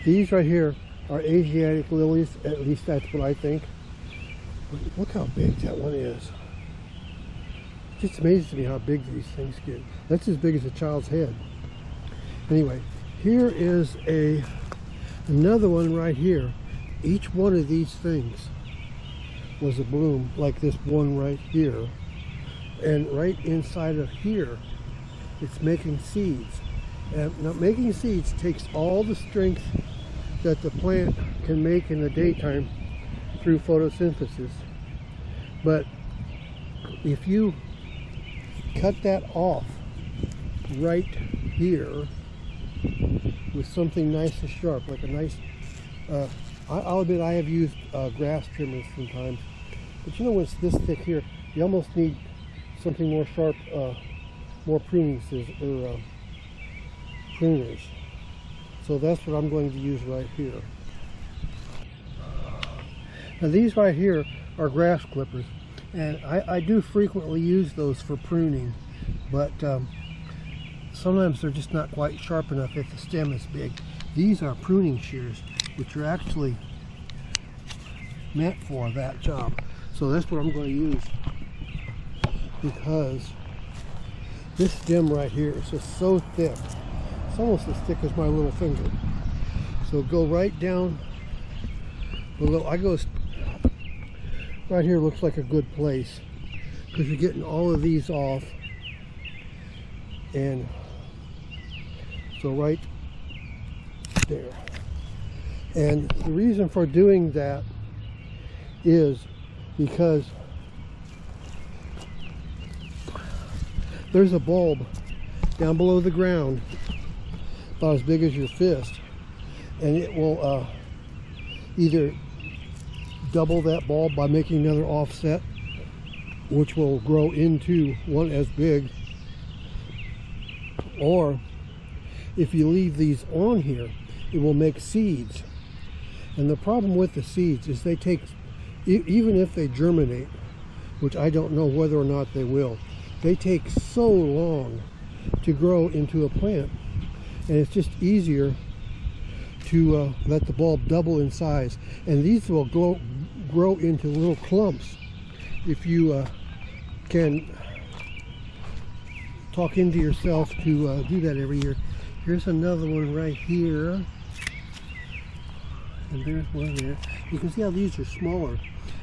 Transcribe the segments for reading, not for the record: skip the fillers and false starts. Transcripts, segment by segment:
These right here are Asiatic lilies, at least that's what I think. But look how big that one is. It just amazes me how big these things get. That's as big as a child's head. Anyway, here is another one right here. Each one of these things was a bloom, like this one right here. And right inside of here, it's making seeds. And now making seeds takes all the strength that the plant can make in the daytime through photosynthesis. But if you cut that off right here with something nice and sharp, like a nice, I'll admit I have used grass trimmers sometimes, but you know when it's this thick here, you almost need something more sharp, more pruning or pruners. So that's what I'm going to use right here. Now these right here are grass clippers, and I do frequently use those for pruning, but sometimes they're just not quite sharp enough if the stem is big. These are pruning shears, which are actually meant for that job. So that's what I'm going to use, because this stem right here is just so thick. It's almost as thick as my little finger. So go right down below. I go right here, looks like a good place because you're getting all of these off. And so right there. And the reason for doing that is because there's a bulb down below the ground about as big as your fist, and it will either double that bulb by making another offset, which will grow into one as big, or if you leave these on here, it will make seeds. And the problem with the seeds is they take, even if they germinate, which I don't know whether or not they will, they take so long to grow into a plant, and it's just easier to let the bulb double in size. And these will grow into little clumps if you can talk into yourself to do that every year. Here's another one right here, and there's one there. You can see how these are smaller,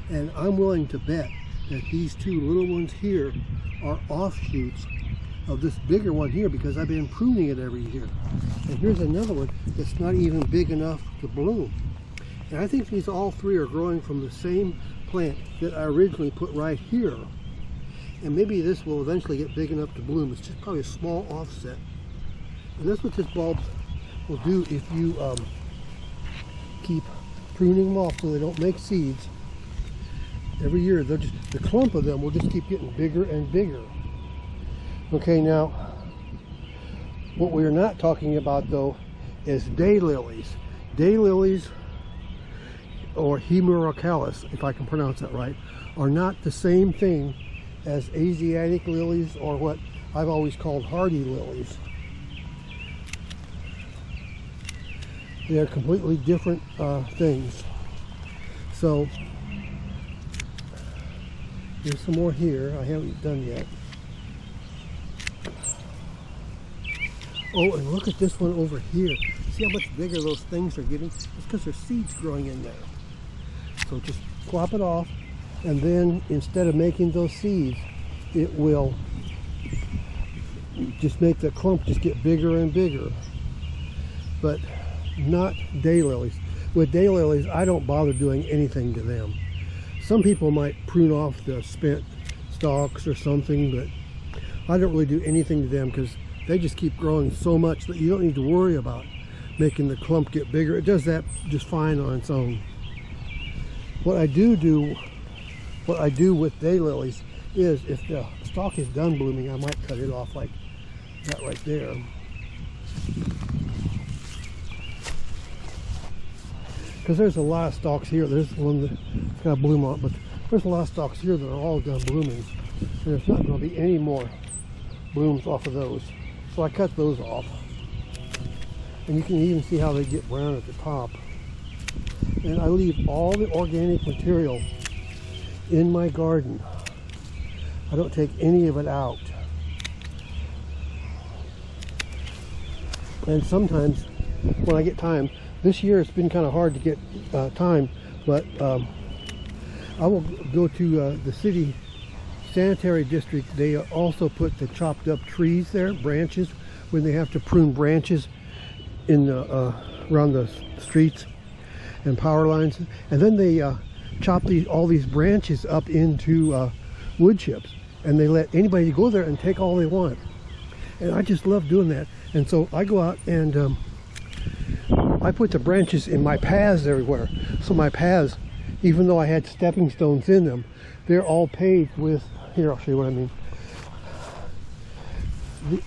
and I'm willing to bet that these two little ones here are offshoots of this bigger one here, because I've been pruning it every year. And here's another one that's not even big enough to bloom. And I think these all three are growing from the same plant that I originally put right here. And maybe this will eventually get big enough to bloom. It's just probably a small offset. And that's what this bulb will do if you keep pruning them off so they don't make seeds. Every year, the clump of them will just keep getting bigger and bigger. Okay, now, what we're not talking about though is daylilies. Daylilies, or Hemerocallis, if I can pronounce that right, are not the same thing as Asiatic lilies, or what I've always called hardy lilies. They are completely different things. So, there's some more here I haven't done yet. Oh, and look at this one over here. See how much bigger those things are getting? It's because there's seeds growing in there. So just crop it off, and then instead of making those seeds, it will just make the clump just get bigger and bigger. But not daylilies. With daylilies, I don't bother doing anything to them. Some people might prune off the spent stalks or something, but I don't really do anything to them because they just keep growing so much that you don't need to worry about making the clump get bigger. It does that just fine on its own. What I do with daylilies is, if the stalk is done blooming, I might cut it off like that right there. Because there's a lot of stalks here. There's one that's got a bloom on it, but there's a lot of stalks here that are all done blooming. And there's not going to be any more blooms off of those. So I cut those off. And you can even see how they get brown at the top. And I leave all the organic material in my garden. I don't take any of it out. And sometimes when I get time, this year it's been kind of hard to get time, but I will go to the city sanitary district. They also put the chopped up trees there, branches, when they have to prune branches in the, around the streets and power lines, and then they chop all these branches up into wood chips, and they let anybody go there and take all they want. And I just love doing that. And so I go out and I put the branches in my paths everywhere. So my paths, even though I had stepping stones in them, they're all paved with, here I'll show you what I mean.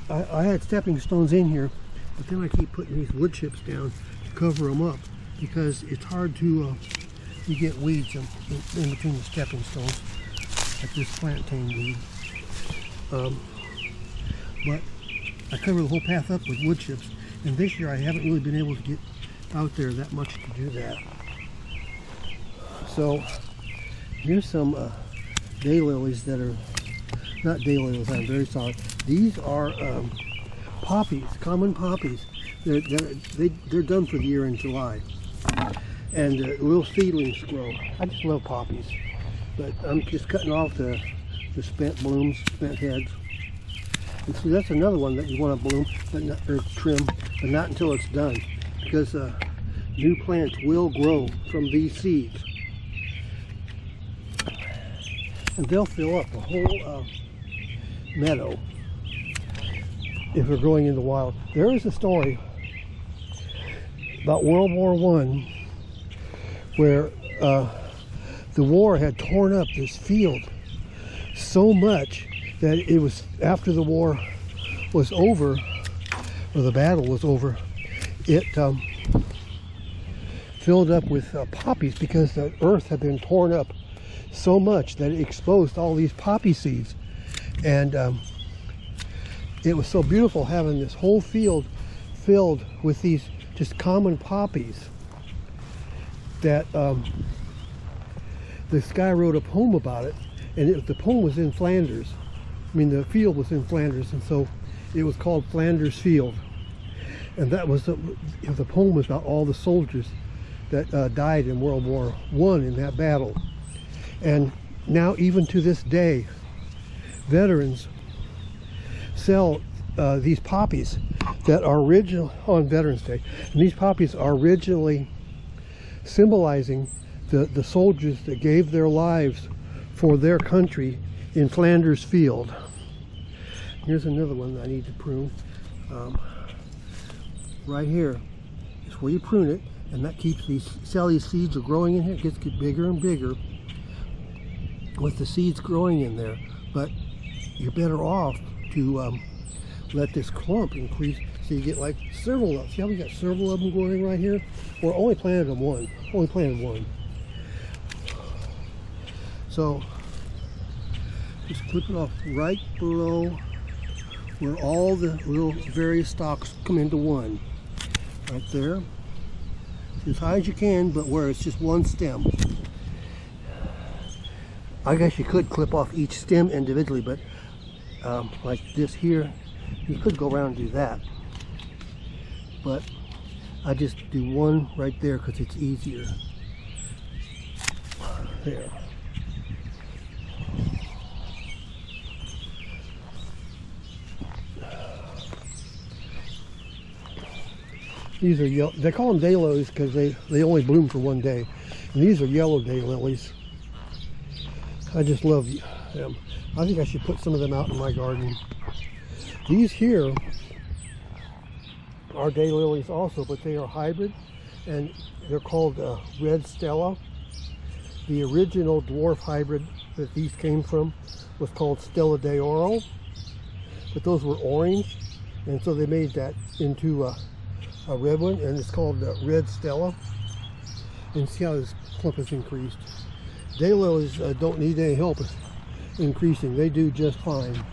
I had stepping stones in here, but then I keep putting these wood chips down to cover them up, because it's hard to, you get weeds in between the stepping stones, like this plantain weed. But I cover the whole path up with wood chips, and this year I haven't really been able to get out there that much to do that. So here's some daylilies that are not daylilies. I'm very sorry. These are poppies, common poppies. They're done for the year in July, and little seedlings grow. I just love poppies, but I'm just cutting off the spent blooms, spent heads. And see, that's another one that you want to bloom, but not, or trim, but not until it's done, because new plants will grow from these seeds, and they'll fill up the whole meadow if they're growing in the wild. There is a story about World War I where the war had torn up this field so much that it was, after the war was over, or the battle was over, it filled up with poppies, because the earth had been torn up so much that it exposed all these poppy seeds. And it was so beautiful having this whole field filled with these just common poppies that this guy wrote a poem about it, and the poem was in Flanders. I mean, the field was in Flanders, and so it was called Flanders Field. And that was the poem was about all the soldiers that died in World War I in that battle. And now, even to this day, veterans sell these poppies that are original on Veterans Day, and these poppies are originally symbolizing the soldiers that gave their lives for their country in Flanders Field. Here's another one that I need to prune. Right here is where you prune it, and that keeps these seeds are growing in here. It gets bigger and bigger with the seeds growing in there, but you're better off to let this clump increase, so you get like several of them. See how we got several of them growing right here? Or only planted one. So just clip it off right below where all the little various stalks come into one. Right there. As high as you can, but where it's just one stem. I guess you could clip off each stem individually, but like this here, you could go around and do that. But I just do one right there because it's easier. There. These are yellow. They call them daylilies because they only bloom for one day. And these are yellow daylilies. I just love them. I think I should put some of them out in my garden. These here are daylilies also, but they are hybrid, and they're called red Stella. The original dwarf hybrid that these came from was called Stella d'Oro, but those were orange, and so they made that into a red one, and it's called red Stella. And see how this clump has increased. Daylilies don't need any help increasing. They do just fine.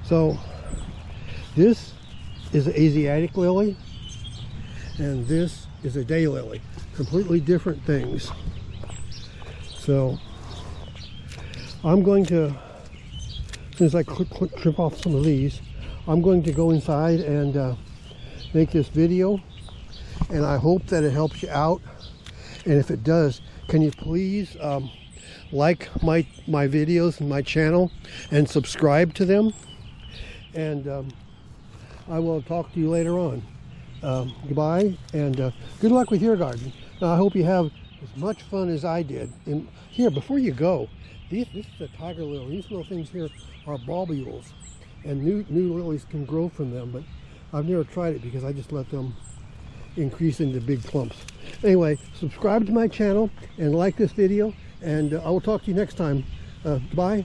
So this is an Asiatic lily, and this is a daylily. Completely different things. So I'm going to, as soon as I trim off some of these, I'm going to go inside and make this video, and I hope that it helps you out. And if it does, can you please like my videos and my channel and subscribe to them, and I will talk to you later on. Goodbye, and good luck with your garden. Now, I hope you have as much fun as I did. And here, before you go, this is a tiger lily. These little things here are bulbules, and new lilies can grow from them, but I've never tried it because I just let them increase into big clumps. Anyway, subscribe to my channel and like this video, and I will talk to you next time. Bye.